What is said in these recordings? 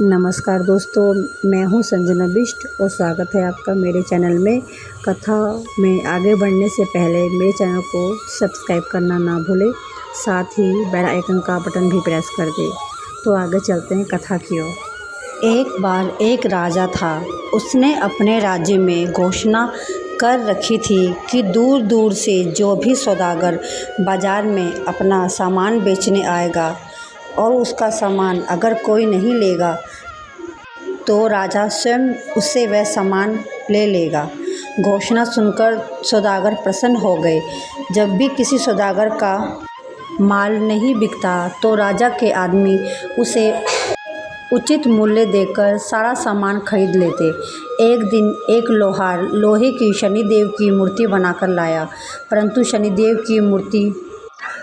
नमस्कार दोस्तों, मैं हूं संजना बिष्ट और स्वागत है आपका मेरे चैनल में। कथा में आगे बढ़ने से पहले मेरे चैनल को सब्सक्राइब करना ना भूलें, साथ ही बेल आइकन का बटन भी प्रेस कर दें। तो आगे चलते हैं कथा की ओर। एक बार एक राजा था। उसने अपने राज्य में घोषणा कर रखी थी कि दूर दूर से जो भी सौदागर बाज़ार में अपना सामान बेचने आएगा और उसका सामान अगर कोई नहीं लेगा तो राजा स्वयं उससे वह सामान ले लेगा। घोषणा सुनकर सौदागर प्रसन्न हो गए। जब भी किसी सौदागर का माल नहीं बिकता तो राजा के आदमी उसे उचित मूल्य देकर सारा सामान खरीद लेते। एक दिन एक लोहार लोहे की शनिदेव की मूर्ति बनाकर लाया, परंतु शनिदेव की मूर्ति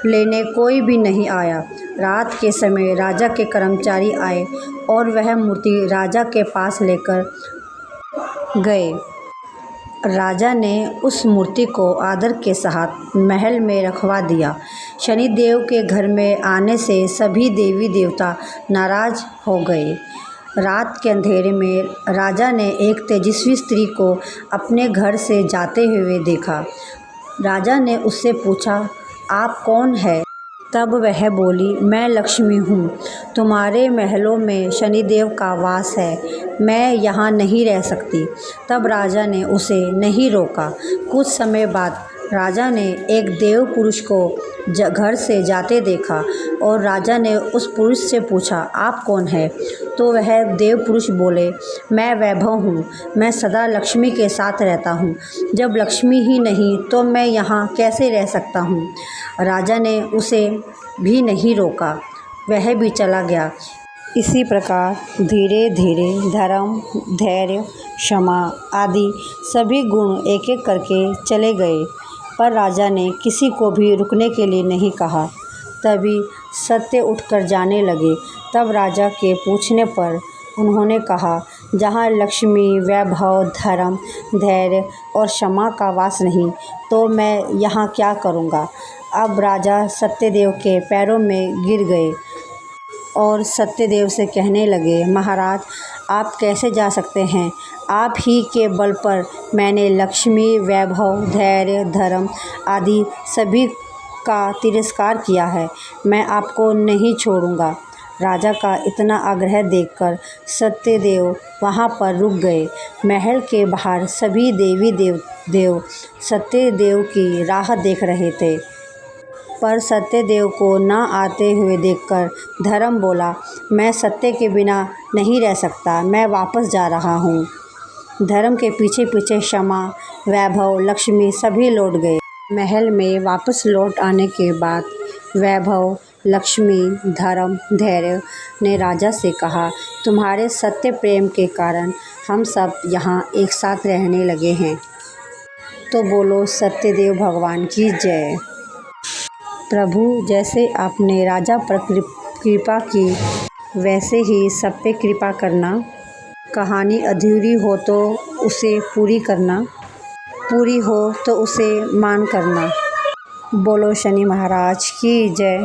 लेने कोई भी नहीं आया। रात के समय राजा के कर्मचारी आए और वह मूर्ति राजा के पास लेकर गए। राजा ने उस मूर्ति को आदर के साथ महल में रखवा दिया। शनिदेव के घर में आने से सभी देवी देवता नाराज हो गए। रात के अंधेरे में राजा ने एक तेजस्वी स्त्री को अपने घर से जाते हुए देखा। राजा ने उससे पूछा, आप कौन है? तब वह बोली, मैं लक्ष्मी हूँ। तुम्हारे महलों में शनिदेव का वास है, मैं यहाँ नहीं रह सकती। तब राजा ने उसे नहीं रोका। कुछ समय बाद राजा ने एक देव पुरुष को घर से जाते देखा और राजा ने उस पुरुष से पूछा, आप कौन है? तो वह देव पुरुष बोले, मैं वैभव हूँ, मैं सदा लक्ष्मी के साथ रहता हूँ। जब लक्ष्मी ही नहीं तो मैं यहाँ कैसे रह सकता हूँ? राजा ने उसे भी नहीं रोका, वह भी चला गया। इसी प्रकार धीरे धीरे धर्म, धैर्य, क्षमा आदि सभी गुण एक एक करके चले गए, पर राजा ने किसी को भी रुकने के लिए नहीं कहा। तभी सत्य उठकर जाने लगे। तब राजा के पूछने पर उन्होंने कहा, जहाँ लक्ष्मी, वैभव, धर्म, धैर्य और क्षमा का वास नहीं तो मैं यहाँ क्या करूँगा? अब राजा सत्यदेव के पैरों में गिर गए और सत्यदेव से कहने लगे, महाराज, आप कैसे जा सकते हैं? आप ही के बल पर मैंने लक्ष्मी, वैभव, धैर्य, धर्म आदि सभी का तिरस्कार किया है। मैं आपको नहीं छोड़ूंगा। राजा का इतना आग्रह देखकर सत्यदेव वहाँ पर रुक गए। महल के बाहर सभी देवी देव सत्यदेव की राह देख रहे थे, पर सत्यदेव को न आते हुए देखकर धर्म बोला, मैं सत्य के बिना नहीं रह सकता, मैं वापस जा रहा हूँ। धर्म के पीछे पीछे क्षमा, वैभव, लक्ष्मी सभी लौट गए। महल में वापस लौट आने के बाद वैभव, लक्ष्मी, धर्म, धैर्य ने राजा से कहा, तुम्हारे सत्य प्रेम के कारण हम सब यहाँ एक साथ रहने लगे हैं। तो बोलो सत्यदेव भगवान की जय। प्रभु, जैसे आपने राजा पर कृपा की वैसे ही सब पे कृपा करना। कहानी अधूरी हो तो उसे पूरी करना, पूरी हो तो उसे मान करना। बोलो शनि महाराज की जय।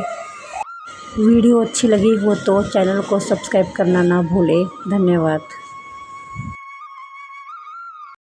वीडियो अच्छी लगी हो तो चैनल को सब्सक्राइब करना ना भूलें। धन्यवाद।